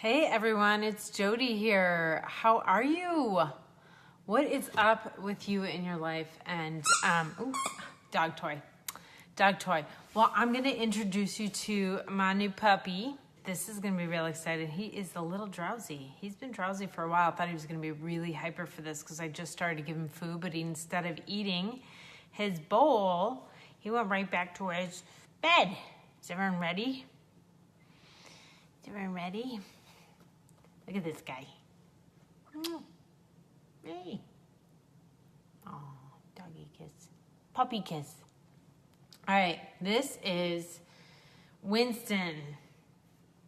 Hey everyone, it's Jodi here. How are you? What is up with you in your life? And ooh, dog toy. Well, I'm gonna introduce you to my new puppy. This is gonna be real exciting. He is a little drowsy. He's been drowsy for a while. I thought he was gonna be really hyper for this because I just started to give him food, but instead of eating his bowl, he went right back to his bed. Is everyone ready? Look at this guy. Hey. Oh, doggy kiss. Puppy kiss. All right, this is Winston.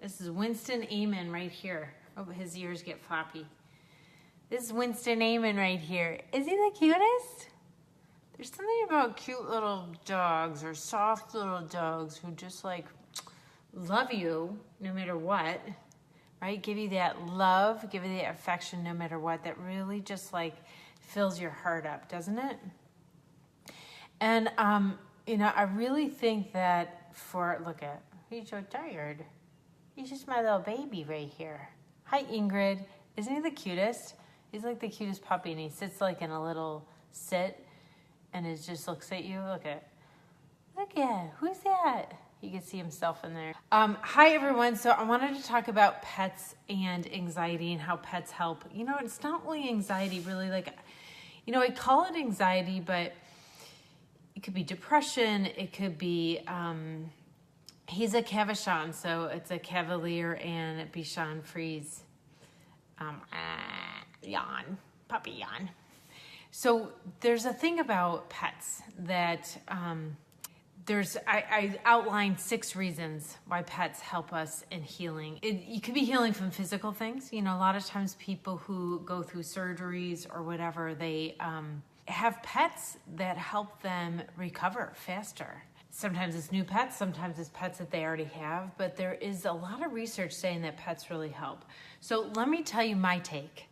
This is Winston Eamon right here. Oh, his ears get floppy. This is Winston Eamon right here. Is he the cutest? There's something about cute little dogs or soft little dogs who just like love you no matter what. Right? Give you that love, give you that affection no matter what, that really just like fills your heart up, doesn't it? And, I really think that look at, he's so tired. He's just my little baby right here. Hi, Ingrid. Isn't he the cutest? He's like the cutest puppy, and he sits like in a little sit, and it just looks at you. Look at, who's that? You can see himself in there. Hi, everyone. So I wanted to talk about pets and anxiety and how pets help. It's not really anxiety, really. I call it anxiety, but it could be depression. It could be, he's a Cavachon, so it's a Cavalier and a Bichon Frise. Yawn. Puppy yawn. So there's a thing about pets that... I outlined 6 reasons why pets help us in healing. You could be healing from physical things. A lot of times people who go through surgeries or whatever, they have pets that help them recover faster. Sometimes it's new pets, sometimes it's pets that they already have, but there is a lot of research saying that pets really help. So let me tell you my take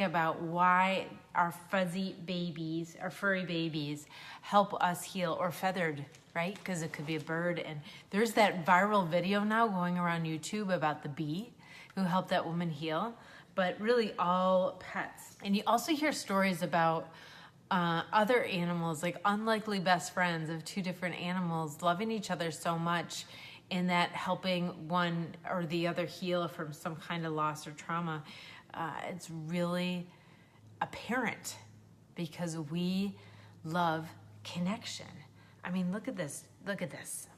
about why our fuzzy babies, our furry babies, help us heal, or feathered, right? Because it could be a bird. And there's that viral video now going around YouTube about the bee who helped that woman heal, but really all pets. And you also hear stories about other animals, like unlikely best friends of 2 different animals loving each other so much, and that helping one or the other heal from some kind of loss or trauma. It's really apparent because we love connection. I mean, look at this.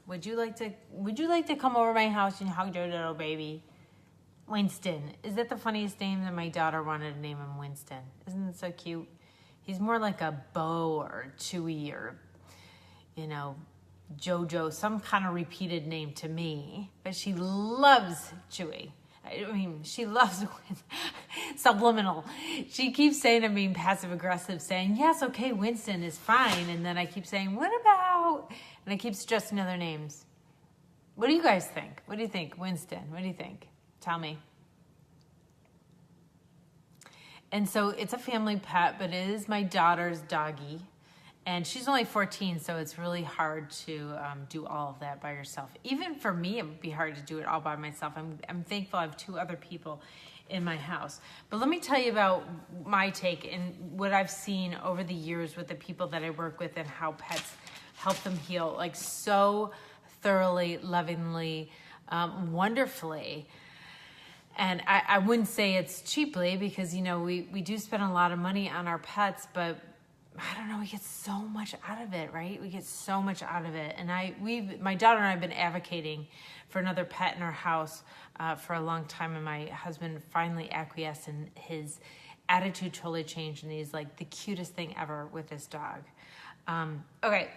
Would you like to come over my house and hug your little baby? Winston. Is that the funniest name? That my daughter wanted to name him Winston. Isn't it so cute? He's more like a Bo or Chewy or, Jojo, some kind of repeated name to me. But she loves Chewy. I mean, she loves subliminal. She keeps saying I'm being passive aggressive, saying, yes, okay, Winston is fine. And then I keep saying, what about? And I keep suggesting other names. What do you guys think? What do you think, Winston? What do you think? Tell me. And so it's a family pet, but it is my daughter's doggy. And she's only 14, so it's really hard to do all of that by yourself. Even for me, it would be hard to do it all by myself. I'm thankful I have 2 other people in my house. But let me tell you about my take and what I've seen over the years with the people that I work with and how pets help them heal, like so thoroughly, lovingly, wonderfully. And I wouldn't say it's cheaply because, we do spend a lot of money on our pets, but I don't know, we get so much out of it, right? We get so much out of it. And my daughter and I have been advocating for another pet in our house for a long time. And my husband finally acquiesced, and his attitude totally changed. And he's like the cutest thing ever with this dog. Okay,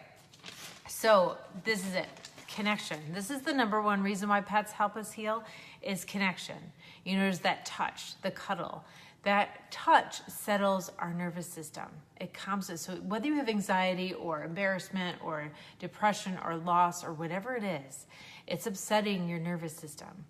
so this is it. Connection. This is the number 1 reason why pets help us heal is connection. There's that touch, the cuddle. That touch settles our nervous system. It calms us. So whether you have anxiety or embarrassment or depression or loss or whatever it is, it's upsetting your nervous system.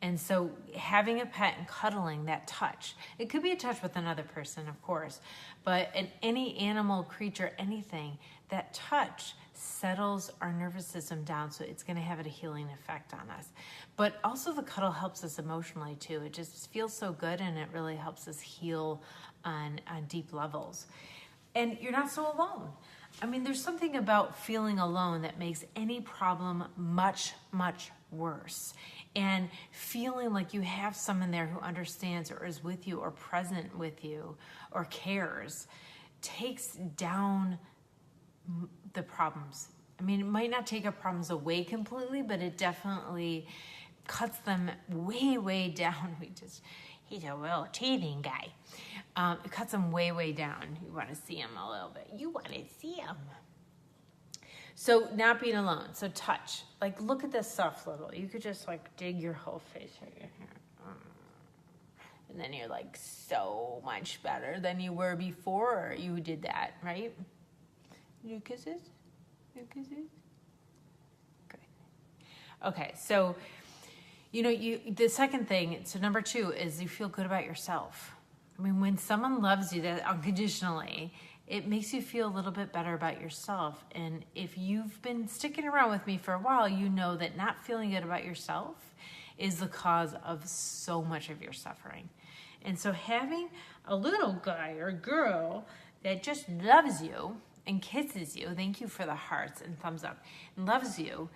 And so having a pet and cuddling, that touch, it could be a touch with another person, of course, but in any animal, creature, anything, that touch settles our nervous system down, so it's going to have a healing effect on us. But also the cuddle helps us emotionally too. It just feels so good, and it really helps us heal on deep levels. And you're not so alone. I mean, there's something about feeling alone that makes any problem much, much worse. And feeling like you have someone there who understands or is with you or present with you or cares takes down the problems. I mean, it might not take our problems away completely, but it definitely cuts them way, way down. He's a real teething guy. It cuts them way, way down. You want to see him a little bit. You want to see him. So not being alone. So touch. Like, look at this soft little. You could just like dig your whole face right here. And then you're like so much better than you were before you did that, right? New kisses? New kisses? Good. Okay, so, the second thing, so number 2 is you feel good about yourself. I mean, when someone loves you that unconditionally, it makes you feel a little bit better about yourself. And if you've been sticking around with me for a while, you know that not feeling good about yourself is the cause of so much of your suffering. And so having a little guy or girl that just loves you and kisses you, thank you for the hearts and thumbs up, and loves you,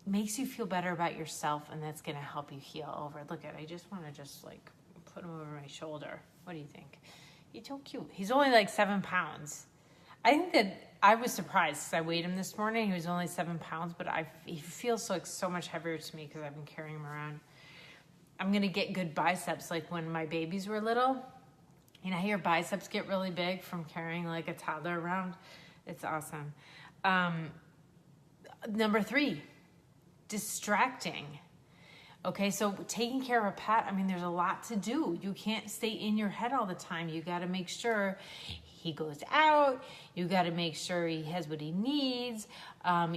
makes you feel better about yourself, and that's going to help you heal over. Look at, I just want to just like put him over my shoulder. What do you think? He's so cute. He's only like 7 pounds. I think that I was surprised because I weighed him this morning. He was only 7 pounds, but he feels like so much heavier to me because I've been carrying him around. I'm going to get good biceps like when my babies were little. You know how your biceps get really big from carrying like a toddler around? It's awesome. Number 3, distracting. Okay, so taking care of a pet, I mean, there's a lot to do. You can't stay in your head all the time. You got to make sure he goes out. You got to make sure he has what he needs.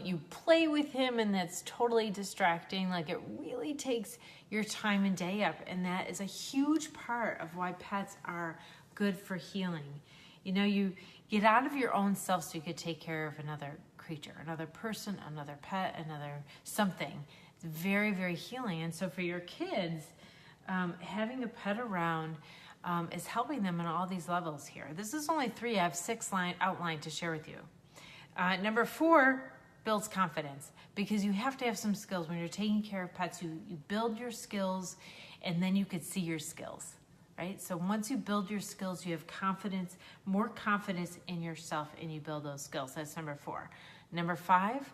You play with him, and that's totally distracting. Like, it really takes your time and day up, and that is a huge part of why pets are good for healing. You get out of your own self so you could take care of another creature, another person, another pet, another something. It's very, very healing. And so for your kids, having a pet around is helping them on all these levels here. This is only 3. I have 6 outlined to share with you. Number 4 builds confidence, because you have to have some skills. When you're taking care of pets, you build your skills, and then you could see your skills, right? So once you build your skills, you have confidence, more confidence in yourself, and you build those skills. That's number 4. Number 5,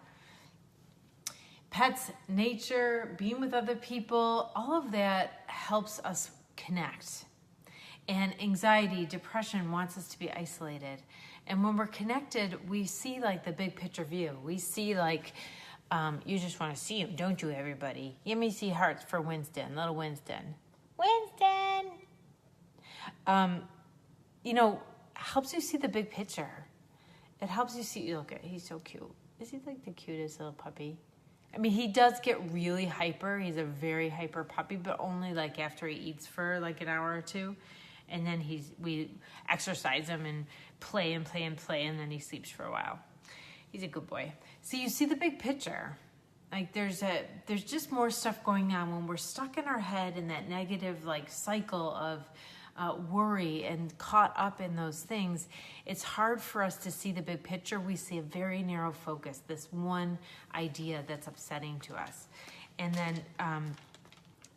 pets, nature, being with other people, all of that helps us connect. And anxiety, depression wants us to be isolated. And when we're connected, we see like the big picture view. We see like, you just want to see him, don't you, everybody? Give me see hearts for Winston, little Winston. Winston! Helps you see the big picture. It helps you see, look at, he's so cute. Is he like the cutest little puppy? I mean, he does get really hyper. He's a very hyper puppy, but only like after he eats for like an hour or 2. And then we exercise him and play, and then he sleeps for a while. He's a good boy. So you see the big picture. Like there's just more stuff going on when we're stuck in our head in that negative like cycle of worry and caught up in those things. It's hard for us to see the big picture. We see a very narrow focus, this one idea that's upsetting to us. And then,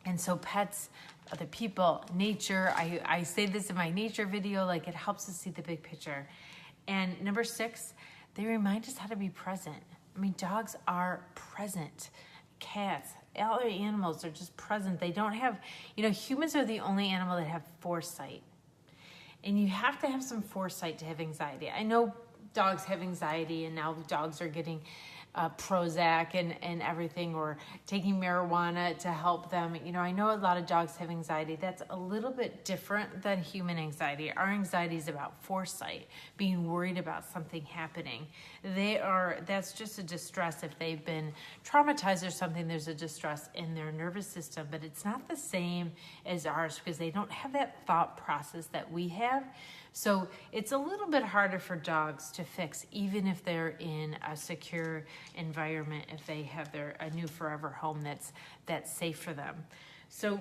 and so pets, other people, nature, I say this in my nature video, like it helps us see the big picture. And number 6, they remind us how to be present. I mean, dogs are present. Cats, other animals are just present. They don't have, humans are the only animal that have foresight. And you have to have some foresight to have anxiety. I know dogs have anxiety, and now dogs are getting Prozac and everything, or taking marijuana to help them. I know a lot of dogs have anxiety. That's a little bit different than human anxiety. Our anxiety is about foresight, being worried about something happening. That's just a distress. If they've been traumatized or something, there's a distress in their nervous system, but it's not the same as ours because they don't have that thought process that we have. So it's a little bit harder for dogs to fix, even if they're in a secure environment, if they have a new forever home that's safe for them. So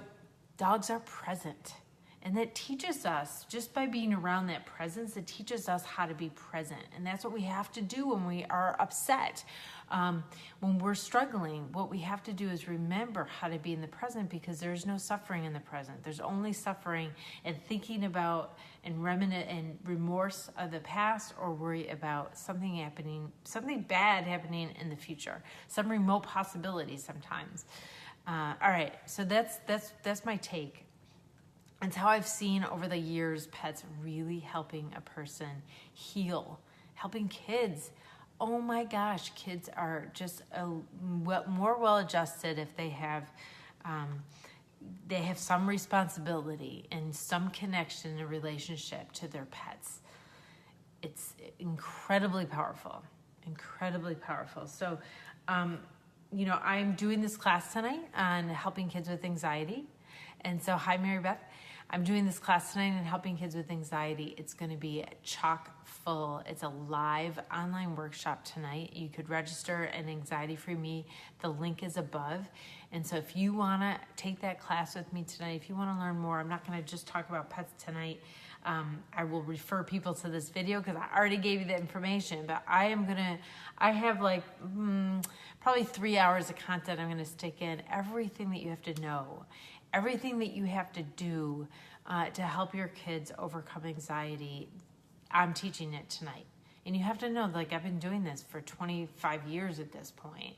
dogs are present. And that teaches us, just by being around that presence, it teaches us how to be present. And that's what we have to do when we are upset. When we're struggling, what we have to do is remember how to be in the present, because there's no suffering in the present. There's only suffering and thinking about and remorse of the past, or worry about something bad happening in the future, some remote possibility sometimes. All right, so that's my take. It's how I've seen over the years pets really helping a person heal, helping kids. Oh my gosh, kids are just more well-adjusted if they have some responsibility and some connection and relationship to their pets. It's incredibly powerful, incredibly powerful. So, I'm doing this class tonight on helping kids with anxiety. And so, hi, Mary Beth. I'm doing this class tonight on helping kids with anxiety. It's going to be chock full. It's a live online workshop tonight. You could register at Anxiety Free Me. The link is above. And so if you want to take that class with me tonight, if you want to learn more, I'm not going to just talk about pets tonight. I will refer people to this video because I already gave you the information, but I have probably 3 hours of content I'm going to stick in. Everything that you have to know, everything that you have to do to help your kids overcome anxiety, I'm teaching it tonight. And you have to know, I've been doing this for 25 years at this point,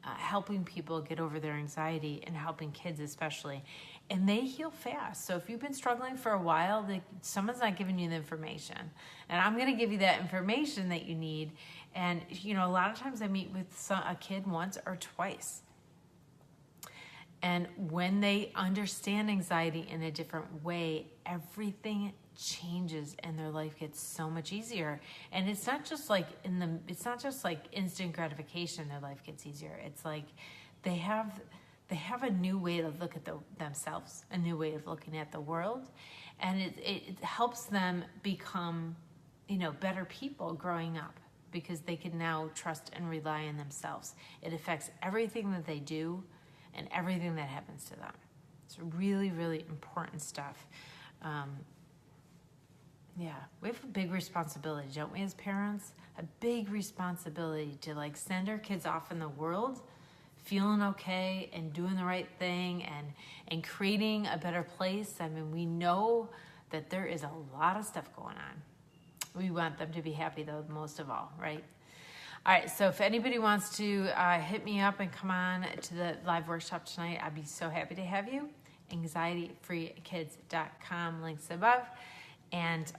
helping people get over their anxiety and helping kids especially. And they heal fast. So if you've been struggling for a while, someone's not giving you the information. And I'm going to give you that information that you need. And, a lot of times I meet with a kid once or twice. And when they understand anxiety in a different way, everything changes and their life gets so much easier. And it's not just like instant gratification, their life gets easier. It's like they have a new way to look at themselves, a new way of looking at the world. And it helps them become, better people growing up, because they can now trust and rely on themselves. It affects everything that they do and everything that happens to them. It's really, really important stuff. We have a big responsibility, don't we, as parents? A big responsibility to send our kids off in the world feeling okay and doing the right thing and creating a better place. I mean, we know that there is a lot of stuff going on. We want them to be happy, though, most of all, right? All right, so if anybody wants to hit me up and come on to the live workshop tonight, I'd be so happy to have you. anxietyfreekids.com, links above. And,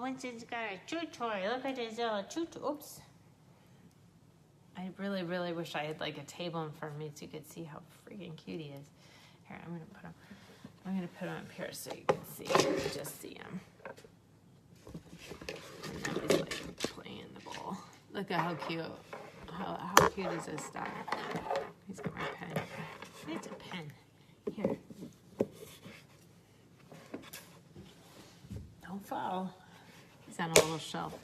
Winston's got a chew toy. Look at his chew toy. Oops. I really, really wish I had a table in front of me so you could see how freaking cute he is. Here, I'm gonna put him up here so you can see. Just see him. And now he's playing in the bowl. Look at how cute. How cute is this dog? He's got my pen. It's a pen. Here. Don't fall. He's on a little shelf.